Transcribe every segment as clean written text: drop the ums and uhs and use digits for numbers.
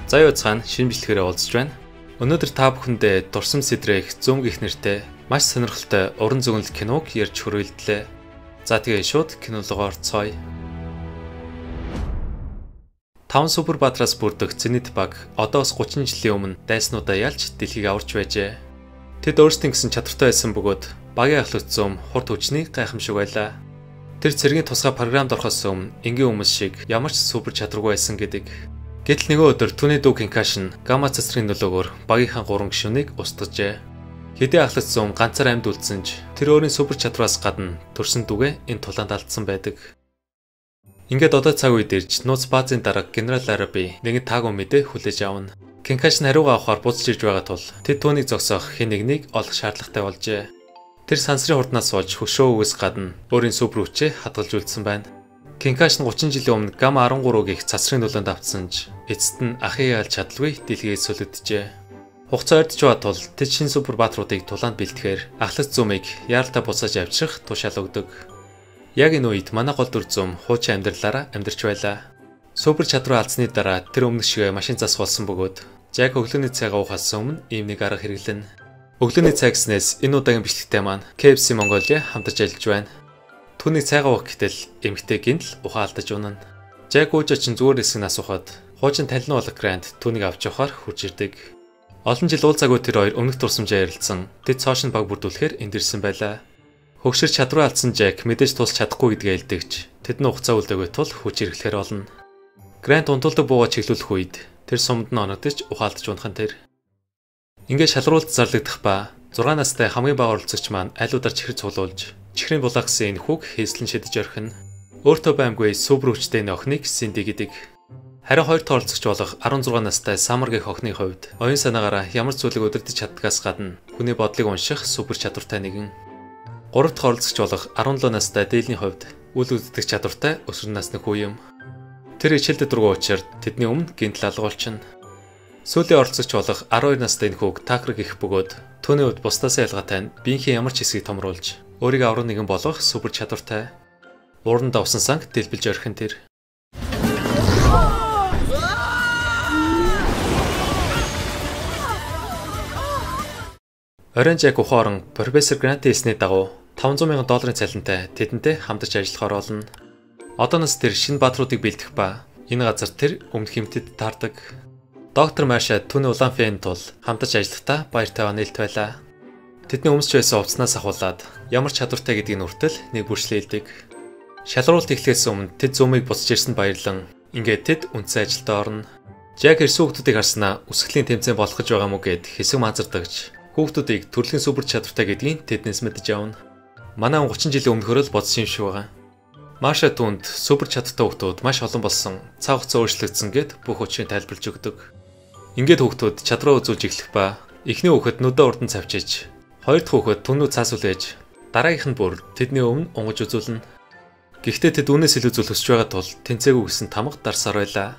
Заяа цаана шинэ бичлэгээр уулзж байна. Өнөөдөр та бүхэндээ Дурсам сэдрэх зүүн гих нэртэй маш сонирхолтой уран зөгнөлт киног ярьж хүргэлдлээ. За тэгээ шууд кинологоо орцгоё. 5 Супербаатараас бүрдэх Зенит баг одоос 30 жилийн өмнө дайснуудаа ялж дэлхийг аварч байжээ. Тэд өөрсдийн гэсэн чадвартай байсан бөгөөд багийн ахлах зүүм хурд хүчний гайхамшиг байлаа. Тэр цэргийн тусгай програмд орохоос өмнө энгийн хүмүүс шиг ямар ч супер чадваргүй байсан гэдэг. Гэтэл нөгөө өдөр түүний дүү Кинкашин гамма цэцрийн нөлөөгөөр багийнхаа 3 гишүүнийг устгажээ. Хэдий ахлах зүүм ганцаар амьд үлдсэн ч тэр өөрийн супер чадвараас гадна төрсөн дүүгээ энэ тулаанд алдсан байдаг. Ингээд одоо цаг үед ирж нууц баазын дарга генерал Араби нэгэн таагүй мэдээ хүлээж авна. Кинкашин хариугаа авахар буцаж ирж байгаа тул тэд түүнийг зогсоох хэн нэгнийг олох шаардлагатай болжээ. Тэр сансрын хурднаас сууж хөшөө өгөөс гадна өөрийн супер хүчээ хадгалж үлдсэн байна. Кинкашин 30 жилийн өмнө гамма 13 гих цацрын нөлөөнд автсан ч эцэст нь ахыг ялж чадалгүй дэлхийд сүлэгдэжээ. Хугацаа ойртож байгаа тул тэд шинэ Супербаатруудыг тулаанд бэлтгэхээр ахлах зүүмийг яаралтай буцааж авчрах тушаал өгдөг. Яг энэ үед манай гол дүр зүүм хуучин амьдралаараа амьдарч байлаа. Супер чадвар алдсны дараа тэр өмнөх шиг машин засах болсон бөгөөд яг өглөөний цайгаа уухаас өмнө ийм нэг арга хэрэглэнэ. Өглөөний цай гэснээс энэ удаагийн бичлэгтэй маань KFC Mongolia хамтарч ажиллаж байна. Түүний цайгаа уух гэтэл эмгтэй гинтл ухаан алдаж унана. Жак ууж очин зүгээр хэсгнээс ухаад хуучин талин болох Грант түүнийг авч явахаар хурж ирдэг. Олон жил уул цагуу тэр хоёр өмнөх турсамжаа ярилцсан. Тэд цоошин баг бүрдүүлэхээр энд ирсэн байлаа. Хөгшөр чадвар алдсан Жак мэдээж тусч чадахгүй гэдгээ хэлдэгч тэдний хугацаа үлдээгүй тул хүч хэрэглэхээр болно. Грант унтуулдаг буугаа чиглүүлэх үед тэр сумд нь оногдож ухаалтж унахын тэр. Ингээд шалруулт зарлагдах ба 6 настай хамгийн бага оролцогч маань айлуудаар чихэр цуглуулж чихрийн булаа гэсэн энэ хүүг хийслэн шидэж орхино. Өөртөө баймгүй супер хүчтэй энэ охиныг Синди гэдэг. Харин хоёр дахь оролцогч болох 16 настай Самар гэх охины хувьд оюун санаагаараа ямар зүйлийг удирдах чаддгаас гадна хүний бодлыг унших супер чадвартай нэгэн. Гурав дахь оролцогч болох 17 настай Дээлийн хувьд үл үздэг чадвартай өсвөр насны хүү юм. Тэр хичээлдээ дургуй учраад тэдний өмнө гинтл алга болчихно. Сүүлийн оролцогч болох 12 настай энэ хүүг Такер гэх бөгөөд түүний хувьд бусдаас ялгаатай нь биеийнхээ ямар ч хэсгийг томруулж өөрийгөө авраг нэгэн болгох супер чадвартай. Уурандаа усан санг дэлбэлж орхин тэр. Оранж яг ухаан профессор Грантийн эсний дагуу $500,000 цалинтай тэдэнтэй хамтарч ажиллахаар болно. Одооноос тэр шинэ баатруудыг бэлдэх ба энэ газар тэр өмнөх хэмтэд таардаг. Доктор Маша түүний улаан фэн тул хамтарч ажиллахдаа баяртай онолт байлаа. Тэдний өмсч байсан увцнаас ахуулаад ямар чадвартай гэдгийг нүртэл нэг бүршлээлдэг. Шалруулт эхлэхээс өмнө тэд зүүмийг буцаж ирсэнд баярлан ингээд тэд үндсэн ажилдаа орно. Жак ирсэн хүүхдүүдийг харснаа үсгэлийн тэмцээн болох гэж байгаа мүү гэд хэсэг манзардагч хүүхдүүдийг төрөлхийн супер чадвартай гэдгийг тэднээс мэдэж авна. Манай 30 жилийн өмнөхөр л бодсон юм шиг байгаа. Маша түнд супер чадвартай хүүхдүүд маш олон болсон. Цаг хугацаа өөрчлөгдсөн гэд бүх хүчийг тайлбарлаж өгдөг. Ингээд хүүхдүүд чадвараа үзүүлж эхлэх ба эхний хүүхэд нүдээ урдан цавчиж, хоёр дахь хүүхэд түнүү цаас үлээж, дараагийнх нь бүр тэдний өмнө унгаж үзүүлнэ. Гэхдээ тэд үүнээс илүү зүйл өсч байгаа тул тэнцээгүй гэсэн тамга дарсаар байлаа.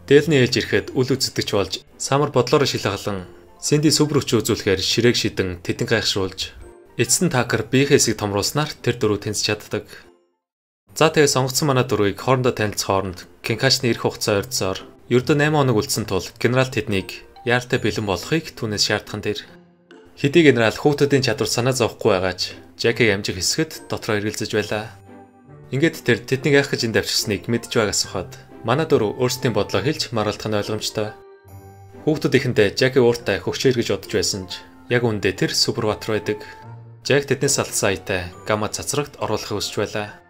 Дээлний ээлж ирэхэд үл үзэгдэж болж Самар бодлороо шилхалан Синди супер хүч үзүүлэхээр ширээг шидэн тэдэн гайхшруулж эцэст нь Такер биеийнхээ хэсгийг томруулснаар тэр дөрөв тэнцэж чаддаг. За тэгээ сонгогдсон манай дөрвийг хоорондоо танилцах хооронд Кинкашны ирэх хугацаа ойрцоор ердөө 8 хоног үлдсэн тул генерал тэднийг яаралтай бэлэн болохыг түүнээс шаардхан тэр. Хэдий генерал хүүхдүүдийн чадвар санаа зовхгүй байгаач Жакийг амжих хэсгэд дотроо эргэлзэж байлаа. Ингээд тэр тэднийг яах гэж энд авчирсныг мэдж байгаас хаад манай дөрөв өөрсдийн бодлоо хэлж маргалдах нь ойлгомжтой. Хүүхдүүд ихэндээ Жакийг ууртай хөгшөөр гэж бодож байсан ч яг үүндээ тэр Супербаатар байдаг. Жак тэднээс алдсан аятай гамма цацрагт оруулахыг хүсч байлаа.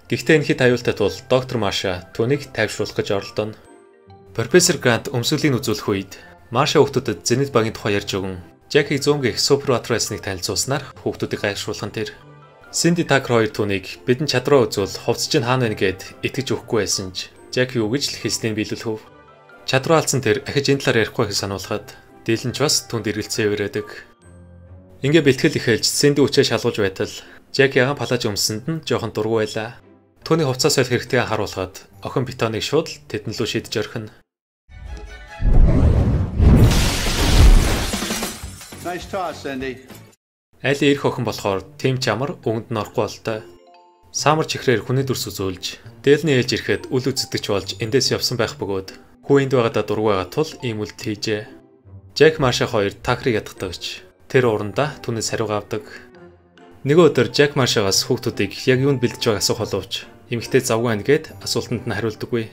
Гэхдээ энэ хэд аюултай тул доктор Маша түүнийг тайвшруулах гэж оролдоно. Профессор Грант өмсгөлийн үзүүлэх үед Маша хүүхдүүдэд Зенит багийн тухай ярьж өгөн Жакийг зүүмгэх Супербаатар байсныг танилцуулснаар хүүхдүүдийг гайхшруулхан тэр. Синди Такер хоёр түүнийг бидэн чадвараа үзүүл хувцс чинь хаана байна гэд итгэж өгөхгүй байсан ч Жак юу гэж л хэлснийг биелүүлэв. Чадвар алдсан тэр ахиж энэ талаар ярихгүй гэж сануулхад Дээлэн ч бас түнд эргэлцээ өрөөдөг. Ингээ бэлтгэл ихэлж Синди үчээ шалгуулж байтал Жак ягаан палаж өмсөнд нь жоохон дургүй байлаа. Түүний хувцас солих хэрэгтэйг харуулхад охин бетоныг шууд тэдэн лөө шидэж орхино. Nice toss, Cindy. Айлын ирэх охин болохоор тэм чамар өгөнд нь орохгүй болтой. Самар чихрээр хүний дүрс үзүүлж, дээлний ээлж ирэхэд үл үзэгдэж болж эндээс явсан байх бөгөөд Хүүнд байгаадаа дургуйгаа тул ийм үйлдэл хийжээ. Жак Марша хоёр Такрыг ядагдагч. Тэр урандаа түүнээс хариуг авдаг. Нэг өдөр Жак Маршагаас хүүхдүүдийг яг юунд бэлдэж байгааг асуух боловч эмэгтэй завгүй байна гэд асуултанд нь хариулдаггүй.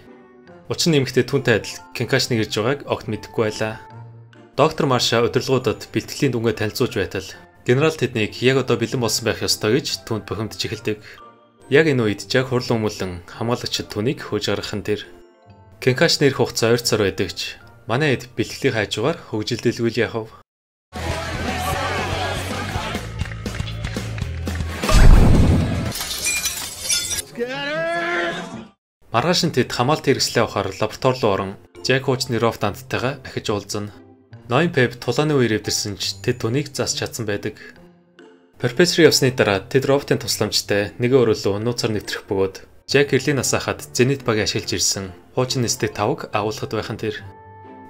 Учир нь эмэгтэй түүнтэй адил Кенкашны ирж байгааг огт мэдэхгүй байлаа. Доктор Марша удирдлагуудад бэлтгэлийн дүнгээ танилцуулж байтал генерал тэднийг яг одоо бэлэн болсон байх ёстой гэж түүнд бухимдж эхэлдэг. Яг энэ үед Жак хурлан өмүүлэн хамгаалагчид түүнийг хөөж гаргахын тэр Кенкашны ирэх хугацаа ойрцоор байдагч. Манай эд бэлтгэлийн хажуугаар хөгжилдөлгүй л яхав. Маргааш нь тэд хамаалт хэрэгслээ авахар лаборатори руу орон Жак хуучны Рофтантайгаа ахиж уулзна. Ноён Пеп тулааны үеэр эвдэрсэн ч тэд түүнийг засч чадсан байдаг. Профессор явсны дараа тэд Рофтын тусламжтай нэгэн өрөөлөө нууцаар нэвтрэх бөгөөд Жак эрлийн нас хахад Зенит багийг ашиглаж ирсэн хуучин нэстэг тавг агуулхад байхан тэр.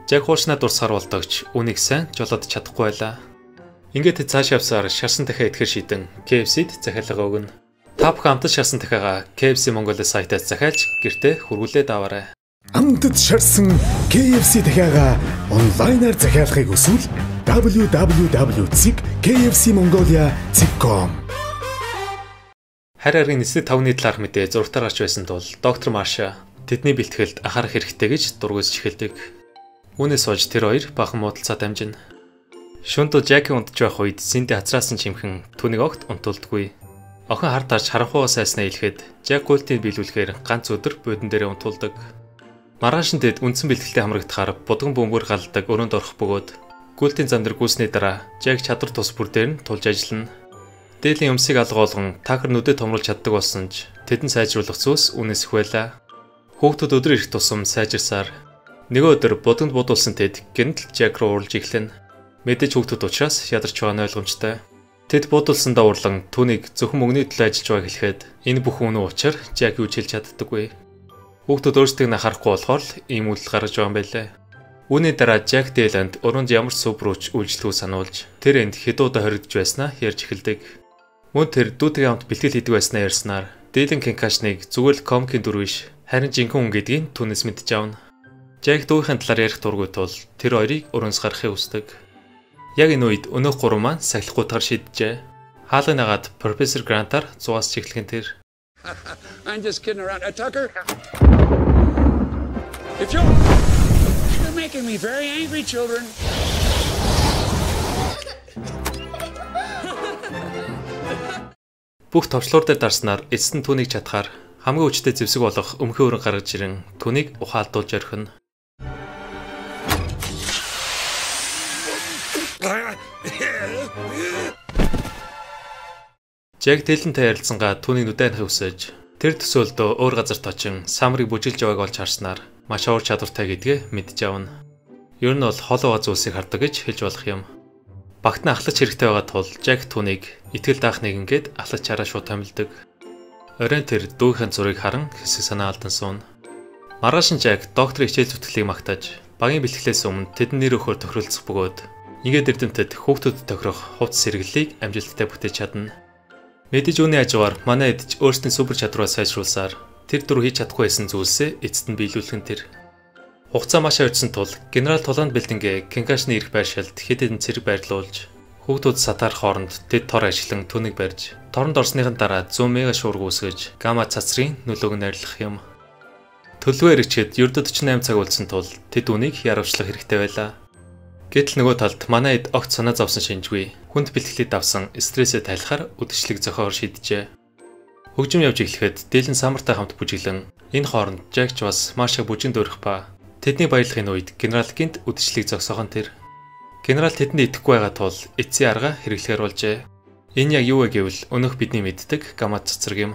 Жак хуучнаа дурсахар болдогч үүнийг сайн жолоод чадахгүй байлаа. Ингээд тэд цааш явсаар шарсан дахиа итгэр шийдэн KFC-д захиалга өгнө. Та бүхэн амтд шарсан дахиагаа KFC Mongolia сайтаас захиалж гэртээ хүргүүлээд аваарай. Амтд шарсан KFC дахиагаа онлайнаар захиалахыг хүсвэл www.kfcmongolia.com Харин аргын нэсний тавны талаарх мэдээ зургатаар гарч байсан тул доктор Марша тэдний бэлтгэлд анхаарах хэрэгтэй гэж дургуйсч эхэлдэг. Үүнээс хойш тэр хоёр бахан муудалцаад амжина. Шөнөдөө Жаки унтж байх үед Синди хацраасан чимхэн түүнийг огт унтуулдаггүй. Охин хар тарж харанхуйгаа сайснаа хэлэхэд Жак гультийг биелүүлэхээр ганц өдөр буудан дээрээ унтуулдаг. Маргааш нь тэд үндсэн бэлтгэлтэй хамрагдахаар будган бөмбөр галдаг өрөөнд орох бөгөөд гультийн зам дээр гүйсний дараа Жак чадвар тус бүр дээр нь тулж ажиллана. Дээлийн өмсийг алгуулган Такер нүдэд томруулж чаддаг болсон ч тэдэн сайжруулах зүйлс үнээс их байлаа. Хүүхдүүд өдөр ирэх тусам сайжирсаар нэг өдөр будганд будуулсан тэд гэнэт Жак руу урлж эхлэнэ. Мэдээж хүүхдүүд учраас ядарч байгаа нь ойлгомжтой. Тэд буудалсандаа урлан түүнийг зөвхөн мөнгөний төлөө ажиллаж байгааг хэлэхэд энэ бүх үнэн учир Жак юу ч хэлж чаддаггүй. Хүүхдүүд өөрсдийг анхаарахгүй болохоор л ийм үйлдэл гаргаж байгаа юм байлаа. Үүний дараа Жак Дэланд өрөөнд ямар супрууч үйлчлэгөө сануулж тэр энд хэдуудаа хоригдж байснаа ярьж эхэлдэг. Мөн тэр дүүтэйгээ хамт бэлтгэл хийдэг байснаа ярьснаар Дэлэн Кенкашныг зүгээр л комикийн дүр биш харин жинхэнэ хүн гэдгийг түүнээс мэдж авна. Жак дүүхийн талаар ярих дургүй тул тэр хоёрыг өрөөс гаргахыг хүсдэг. Яг энэ үед өнөөх гурван маань сахилахгүй тар шийджээ. Хаалгыг нагаад профессор Грантаар зугаас чиглэхэн тэр. I'm just kidding around. Tucker. If you're making me very angry, children. Бүх товчлуур дээр дарснаар эцэст нь түүнийг чадхаар хамгийн хүчтэй зэвсэг болох өмхөө өрн гаргаж ирэн түүнийг ухаалдуулж орхино. Жак Дэлэнтэй ярилцсангаа түүнийг нүдэн хахыг хүсэж тэр төсөөлдөө өөр газарт очин самрыг бүжиглж байгааг олж харснаар маш уур чадвартай гэдгээ мэдж авна. Ер нь бол хол байгаа зүйлсийг хардаг гэж хэлж болох юм. Багт нь ахлах хэрэгтэй байгаа тул Жак түүнийг итгэл даах нэгэнгээд ахлах чараа шууд томилдог. Оройн тэр дүүхийн зургийг харан хэсэг санаа алдан суун. Маргааш нь Жак докторийн хичээл зүтгэлийг магтааж багийн бэлтгэлээс өмнө тэдэн нэр өхөөр тохиролцох бөгөөд ингээд эрдэмтэд хүүхдүүдэд тохирох хувцас сэргэллийг амжилттай бүтээж чадна. Мэдээж үүний хажуугаар манай эдж өөрсдийн супер чадвараа сайжруулсаар тэр дөрөв хийж чадахгүй байсан зүйлсээ эцэст нь биелүүлэх нь тэр. Хугацаа маш ойртсон тул генерал Тулаанд бэлдэнгээ Кенкашны ирэх байршилд хэд хэдэн цэрэг байрлуулж хүүхдүүд сатаарх хооронд тэд тор ажиллан түүнийг барьж торонд орсныхан дараа 100 мега шуурга үүсгэж гамма цацрын нөлөөг найрлах юм. Төлөвөө эргэчэд ердөө 48 цаг үлдсэн тул тэд үнийг яравчлах хэрэгтэй байлаа. Гэтэл нөгөө талд манай эд огт санаа зовсон шинжгүй хүнд бэлтгэлийг давсан стрессээ тайлахаар үдшилэг зохиогоор шийджээ. Хөгжим явж эхлэхэд Дэлэн самартай хамт бүжиглэн энэ хооронд Жакч бас Маршаг бүжин дөрөх ба тэдний баярлахын үед генерал гинт үдшилэг зогсохон тэр. Генерал тэдэнд итгэхгүй байгаа тул эцсийн арга хэрэглэхээр болжээ. Энэ яг юу вэ гэвэл өнөөх бидний мэддэг гамма цэцэрэг юм.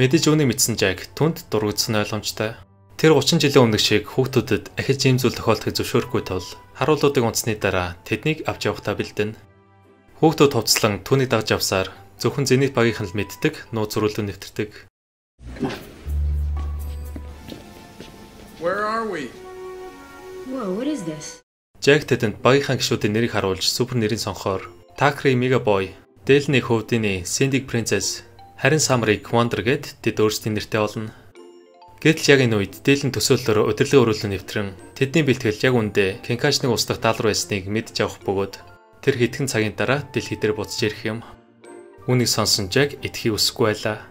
Мэдээж үүнийг мэдсэн Жак түнд дургдсан ойлгомжтой. Тэр 30 жилийн өмнө шиг хүүхдүүдэд ахиж ийм зүйл тохиолдохыг зөвшөөрөхгүй тул харуулуудыг унтсны дараа тэднийг авч явахтаа бэлдэнэ. Хүүхдүүд хувцлан түүнийг дагж авсаар зөвхөн Зенит багийнхан л мэддэг нууц зөрүүлэн нэвтэрдэг. Where are we? Whoa, what is this? Жак тэдэнд багийнхан гишүүдийн нэрийг харуулж супер нэрийн сонхоор Такри Мега Бой, Дэлний хөвдийн Синдик Принцесс, харин Самрыг Wonder гэд тэд өөрсдийн нэртэй олно. Гэтэл яг энэ үед дийлэн төсөөллөөр удирдлага өрүүлэн нэвтрэн тэдний бэлтгэл яг үндэ Кинкашныг устгах даалгавар байсныг мэдж авах бөгөөд тэр хэдхэн цагийн дараа дэлхий дээр буцаж ирэх юм. Үүнийг сонсон Жак итгэхийг хүсэхгүй байлаа.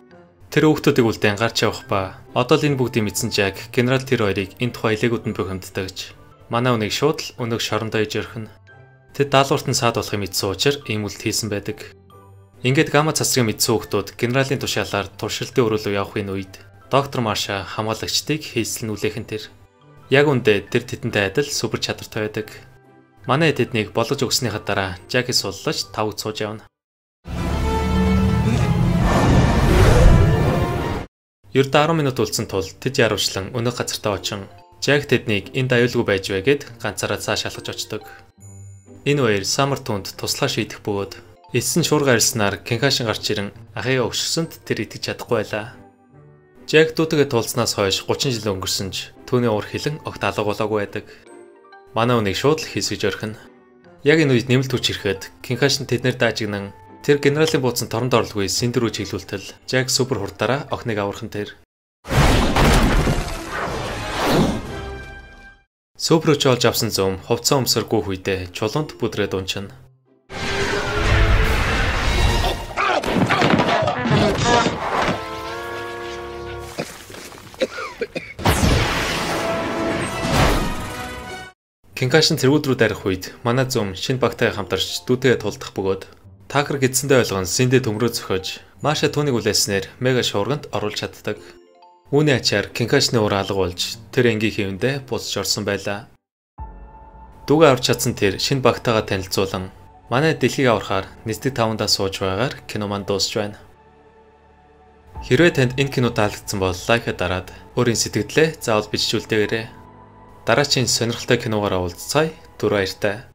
Тэр хүүхдүүдийг үлдэн гарч явах ба одоо л энэ бүгдийг мэдсэн Жак генерал тэр хоёрыг энэ тухай илээгүүд нь бухимддагч. Манай үнийг шууд л өнөг шорондоо иж өрхөн. Тэд даалгаварт нь саад болохыг мэдсэн учраас ийм үлд хийсэн байдаг. Ингээд гамма цасрын мэдсэн хүүхдүүд генералын тушаалаар туршилтын өрөөлөв явахын үед доктор Марша хамгаалагчдыг хийсэл нүлээхэн тэр. Яг үндэ тэр тэдэнтэй адил супер чадвартай байдаг. Манай тэднийг болгож өгснийхаа дараа Жаки суллаж тавг цууж явна. Ердөө 10 минут үлдсэн тул тэд яарвчлан өнөг газартаа очин Жак тэднийг энд аюулгүй байж вэ гэд ганцаараа цааш шалгаж очдог. Энэ хоёр Самар түнд туслаа шийдэх бөгөөд эссэн шуурга арилснаар Кинкашин гарч ирэн ахыгаа өгшсөнд тэр итгэж чадахгүй байлаа. Жак дүүтэйгээ тулцнаас хойш 30 жил өнгөрсөн ч түүний уур хилэн огт алга болоогүй байдаг. Манай үнийг шууд л хийсгэж орхино. Яг энэ үед нэмэлт хүч ирэхэд Кинкашин тэднэр даажигнан тэр генералын бууцсан торонд орлогыг Синдер рүү чиглүүлтэл Жак супер хурдаараа охиныг авархан тэр. Супер ч олж авсан зам хувцас өмсөргүй хүйдэ чулуунд бүдрээд унчна. Кинкашин цэргүүд рүү дарих үед манай зам шинэ багтайгаа хамтарч дүүтэйгээ тулдах бөгөөд Такер гэдсэндээ ойлгон Синдэ төмрөө зөхөж Маша түүнийг үлээснээр мега шуурганд оруулж чаддаг. Үүний ачаар Кинкашны уур алга болж тэр энгийнхээ үндэ буцаж орсон байлаа. Дүүгээ авч чадсан тэр шинэ багтайгаа танилцуулан манай дэлхийг аврахаар нэстэг 5-даа сууж байгаагаар кино маань дуусч байна. Хэрвээ танд энэ кино таалагдсан бол лайкаа дараад өөрийн сэтгэлдээ заавал бичжүүлдээгээрэй. Дараагийн сонирхолтой киногоор уулзцаая. Түр баяртай.